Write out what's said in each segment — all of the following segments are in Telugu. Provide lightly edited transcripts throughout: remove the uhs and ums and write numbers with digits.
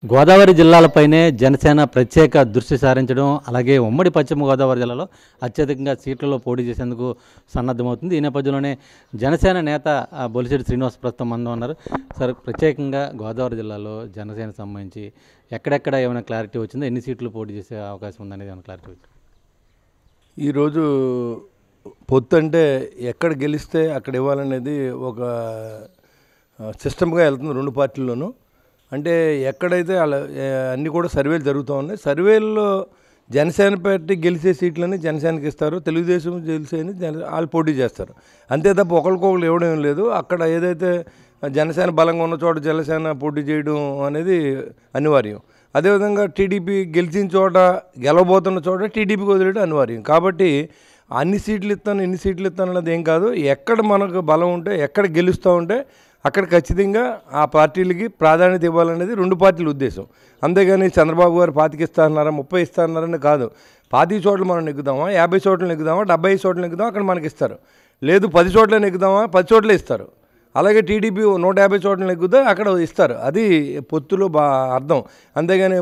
గోదావరి జిల్లాలపైనే జనసేన ప్రత్యేక దృష్టి సారించడం, అలాగే ఉమ్మడి పశ్చిమ గోదావరి జిల్లాలో అత్యధికంగా సీట్లలో పోటీ చేసేందుకు సన్నద్ధమవుతుంది. ఈ నేపథ్యంలోనే జనసేన నేత బొలిశెట్టి శ్రీనివాస్ ప్రస్తుతం మనతో ఉన్నారు. సార్, ప్రత్యేకంగా గోదావరి జిల్లాలో జనసేనకు సంబంధించి ఎక్కడెక్కడ ఏమైనా క్లారిటీ వచ్చిందో, ఎన్ని సీట్లు పోటీ చేసే అవకాశం ఉందనేది ఏమైనా క్లారిటీ వచ్చింది? ఈరోజు పొత్తు అంటే ఎక్కడ గెలిస్తే అక్కడ ఇవ్వాలనేది ఒక సిస్టమ్గా వెళ్తుంది రెండు పార్టీల్లోనూ. అంటే ఎక్కడైతే అన్నీ కూడా సర్వేలు జరుగుతూ ఉన్నాయి. సర్వేల్లో జనసేన పార్టీ గెలిచే సీట్లని జనసేనకి ఇస్తారు, తెలుగుదేశం గెలిచేని వాళ్ళు పోటీ చేస్తారు. అంతే తప్ప ఒకరికొకరు ఇవ్వడం ఏం లేదు. అక్కడ ఏదైతే జనసేన బలంగా ఉన్న చోట జనసేన పోటీ చేయడం అనేది అనివార్యం. అదేవిధంగా టీడీపీ గెలిచిన చోట, గెలవబోతున్న చోట టీడీపీకి వదిలేయడం అనివార్యం. కాబట్టి అన్ని సీట్లు ఇస్తాను, ఇన్ని సీట్లు ఇస్తాను అన్నది ఏం కాదు. ఎక్కడ మనకు బలం ఉంటే, ఎక్కడ గెలుస్తూ ఉంటే అక్కడ ఖచ్చితంగా ఆ పార్టీలకి ప్రాధాన్యత ఇవ్వాలనేది రెండు పార్టీల ఉద్దేశం. అంతేగాని చంద్రబాబు గారు 25 ఇస్తారన్నారా, 30 ఇస్తారన్నారని కాదు. 25 చోట్ల మనం నెగ్గుదామా, 50 చోట్ల నెగ్గుదామా, 75 చోట్ల నెగ్గుదామా, అక్కడ మనకి ఇస్తారు. లేదు 10 చోట్ల నెగ్గుదామా, 10 చోట్లే ఇస్తారు. అలాగే టీడీపీ 150 చోట్ల నెగ్గుదా అక్కడ ఇస్తారు. అది పొత్తులో అర్థం. అంతేగాని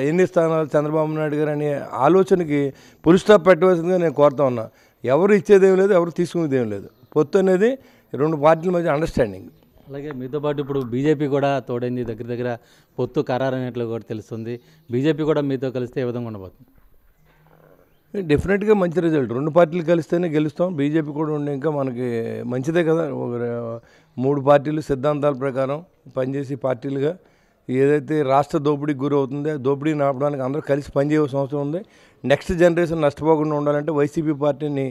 ఎన్ని స్థానాలు చంద్రబాబు నాయుడు గారు అనే ఆలోచనకి పులి స్టాప్ పెట్టవలసిందిగా నేను కోరుతా ఉన్నా. ఎవరు ఇచ్చేదేం లేదు, ఎవరు తీసుకునేదేం లేదు. పొత్తు అనేది రెండు పార్టీల మధ్య అండర్స్టాండింగ్. అలాగే మీతో పాటు ఇప్పుడు బీజేపీ కూడా తోడైంది, దగ్గర దగ్గర పొత్తు ఖరారైనట్లు కూడా తెలుస్తుంది. బీజేపీ కూడా మీతో కలిస్తే ఏ విధంగా ఉండబోతుంది? డెఫినెట్గా మంచి రిజల్ట్. రెండు పార్టీలు కలిస్తేనే గెలుస్తాం. బీజేపీ కూడా ఉండే ఇంకా మనకి మంచిదే కదా. మూడు పార్టీలు సిద్ధాంతాల ప్రకారం పనిచేసి పార్టీలుగా ఏదైతే రాష్ట్ర దోపిడీకి గురి అవుతుందో దోపిడీని ఆపడానికి అందరూ కలిసి పనిచేయవలసిన అవసరం ఉంది. నెక్స్ట్ జనరేషన్ నష్టపోకుండా ఉండాలంటే వైసీపీ పార్టీని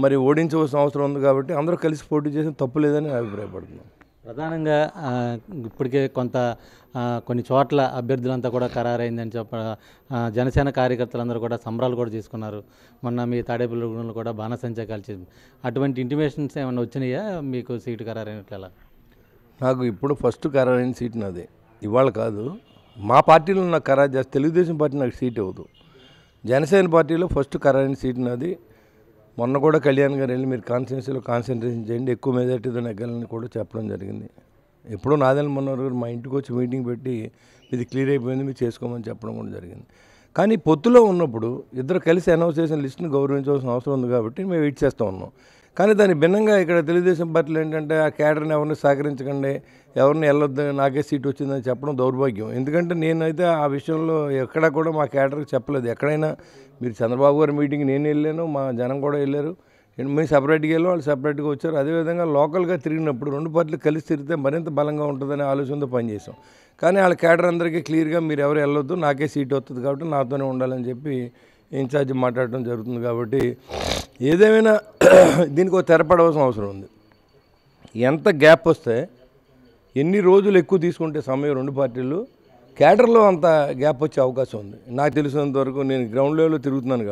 మరి ఓడించవలసిన అవసరం ఉంది. కాబట్టి అందరూ కలిసి పోటీ చేసిన తప్పు లేదని అభిప్రాయపడుతున్నాం. ప్రధానంగా ఇప్పటికే కొన్ని చోట్ల అభ్యర్థులంతా కూడా ఖరారైందని జనసేన కార్యకర్తలందరూ కూడా సంబరాలు కూడా తీసుకున్నారు. మొన్న మీ తాడేపల్లిగూడెంలో కూడా బాణసంచా కాల్చింది. అటువంటి ఇంటిమేషన్స్ ఏమైనా వచ్చినాయా మీకు సీటు ఖరారైనట్లా? నాకు ఇప్పుడు ఫస్ట్ ఖరారైన సీట్ నాది, ఇవాళ కాదు. మా పార్టీలో నాకు ఖరారు చేస్తే తెలుగుదేశం పార్టీ నాకు సీట్ ఇవ్వదు. జనసేన పార్టీలో ఫస్ట్ ఖరారైన సీట్ నాది. మొన్న కూడా కళ్యాణ్ గారు వెళ్ళి మీరు కాన్స్టిట్యున్సీలో కాన్సన్ట్రేషన్ చేయండి, ఎక్కువ మెజార్టీతో నెగ్గాలని కూడా చెప్పడం జరిగింది. ఎప్పుడో నాదెళ్ళ మొన్నవారు గారు మా ఇంటికి వచ్చి మీటింగ్ పెట్టి ఇది క్లియర్ అయిపోయింది, మీరు చేసుకోమని చెప్పడం కూడా జరిగింది. కానీ పొత్తులో ఉన్నప్పుడు ఇద్దరు కలిసి అనౌన్స్ చేసిన లిస్టుని గౌరవించవలసిన అవసరం ఉంది. కాబట్టి మేము వెయిట్ చేస్తూ ఉన్నాం. కానీ దాని భిన్నంగా ఇక్కడ తెలుగుదేశం పార్టీలు ఏంటంటే ఆ క్యాడర్ని ఎవరిని సహకరించకండి, ఎవరిని వెళ్ళొద్దు, నాకే సీట్ వచ్చిందని చెప్పడం దౌర్భాగ్యం. ఎందుకంటే నేనైతే ఆ విషయంలో ఎక్కడా కూడా మా క్యాడర్కి చెప్పలేదు. ఎక్కడైనా మీరు చంద్రబాబు గారి మీటింగ్ నేను వెళ్ళాను, మా జనం కూడా వెళ్ళారు, మేము సపరేట్గా వెళ్ళాం, వాళ్ళు సపరేట్గా వచ్చారు. అదేవిధంగా లోకల్గా తిరిగినప్పుడు రెండు పార్టీలు కలిసి తిరిగితే మరింత బలంగా ఉంటుందనే ఆలోచనతో పనిచేసాం. కానీ వాళ్ళ క్యాడర్ అందరికీ క్లియర్గా మీరు ఎవరు వెళ్ళొద్దు, నాకే సీట్ వస్తుంది కాబట్టి నాతోనే ఉండాలని చెప్పి ఇన్ఛార్జ్ మాట్లాడటం జరుగుతుంది. కాబట్టి ఏదేమైనా దీనికి ఒక తెరపడవలసిన అవసరం ఉంది. ఎంత గ్యాప్ వస్తే, ఎన్ని రోజులు ఎక్కువ తీసుకుంటే సమయం రెండు పార్టీలు క్యాడర్లో అంత గ్యాప్ వచ్చే అవకాశం ఉంది. నాకు తెలిసినంత వరకు నేను గ్రౌండ్ లెవెల్లో తిరుగుతున్నాను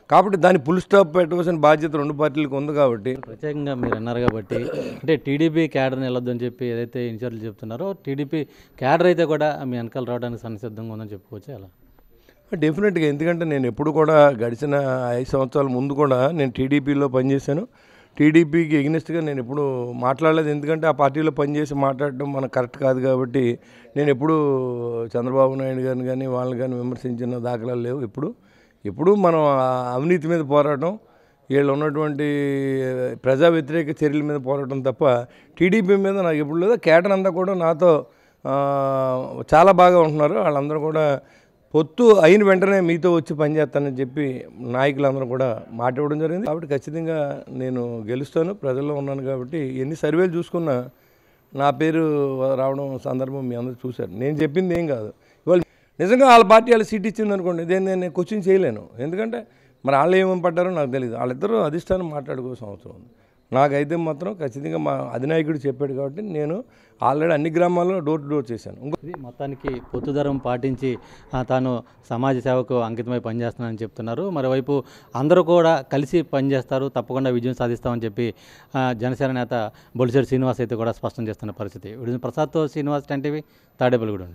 కాబట్టి దాన్ని ఫుల్ స్టాప్ పెట్టవలసిన బాధ్యత రెండు పార్టీలకు ఉంది. కాబట్టి ప్రత్యేకంగా మీరు అన్నారు కాబట్టి, అంటే టీడీపీ క్యాడర్ని వెళ్ళొద్దు అని చెప్పి ఏదైతే ఇన్ఛార్జీలు చెప్తున్నారో, టీడీపీ క్యాడర్ అయితే కూడా మీ వెనకాల రావడానికి సంసిద్ధంగా ఉందని చెప్పుకోవచ్చు. అలా డెఫినెట్గా. ఎందుకంటే నేను ఎప్పుడు కూడా గడిచిన 5 సంవత్సరాల ముందు కూడా నేను టీడీపీలో పనిచేశాను. టీడీపీకి ఎగ్నెస్ట్గా నేను ఎప్పుడు మాట్లాడలేదు. ఎందుకంటే ఆ పార్టీలో పనిచేసి మాట్లాడడం మనకు కరెక్ట్ కాదు. కాబట్టి నేను ఎప్పుడూ చంద్రబాబు నాయుడు గారిని కానీ వాళ్ళని కానీ విమర్శించిన దాఖలాలు లేవు. ఎప్పుడు మనం అవినీతి మీద పోరాటం, వీళ్ళు ఉన్నటువంటి ప్రజా వ్యతిరేక చర్యల మీద పోరాటం తప్ప టీడీపీ మీద నాకు ఎప్పుడు లేదు. క్యాడర్ అంతా కూడా నాతో చాలా బాగా ఉంటున్నారు. వాళ్ళందరూ కూడా పొత్తు అయిన వెంటనే మీతో వచ్చి పనిచేస్తానని చెప్పి నాయకులందరూ కూడా మాట ఇవ్వడం జరిగింది. కాబట్టి ఖచ్చితంగా నేను గెలుస్తాను, ప్రజల్లో ఉన్నాను. కాబట్టి ఎన్ని సర్వేలు చూసుకున్నా నా పేరు రావడం సందర్భం మీ అందరూ చూశారు. నేను చెప్పింది ఏం కాదు. ఇవాళ నిజంగా వాళ్ళ పార్టీ వాళ్ళ సీట్ ఇచ్చింది అనుకోండి, నేను క్వశ్చన్ చేయలేను. ఎందుకంటే మరి వాళ్ళు ఏమేమి పడ్డారో నాకు తెలియదు. వాళ్ళిద్దరూ అధిష్టానం మాట్లాడుకోవాల్సిన అవసరం ఉంది. నాకైతే మాత్రం ఖచ్చితంగా మా అధినాయకుడు చెప్పాడు కాబట్టి నేను ఆల్రెడీ అన్ని గ్రామాల్లో డోర్ టు డోర్ చేశాను. ఇది మొత్తానికి పొత్తుదరం పాటించి తాను సమాజ సేవకు అంకితమై పనిచేస్తున్నానని చెప్తున్నారు. మరోవైపు అందరూ కూడా కలిసి పనిచేస్తారు, తప్పకుండా విజయం సాధిస్తామని చెప్పి జనసేన నేత బొలిశెట్టి శ్రీనివాస్ అయితే కూడా స్పష్టం చేస్తున్న పరిస్థితి. ప్రసాద్తో శ్రీనివాస్, 10 టీవీ, తాడేపల్లిగూడెం.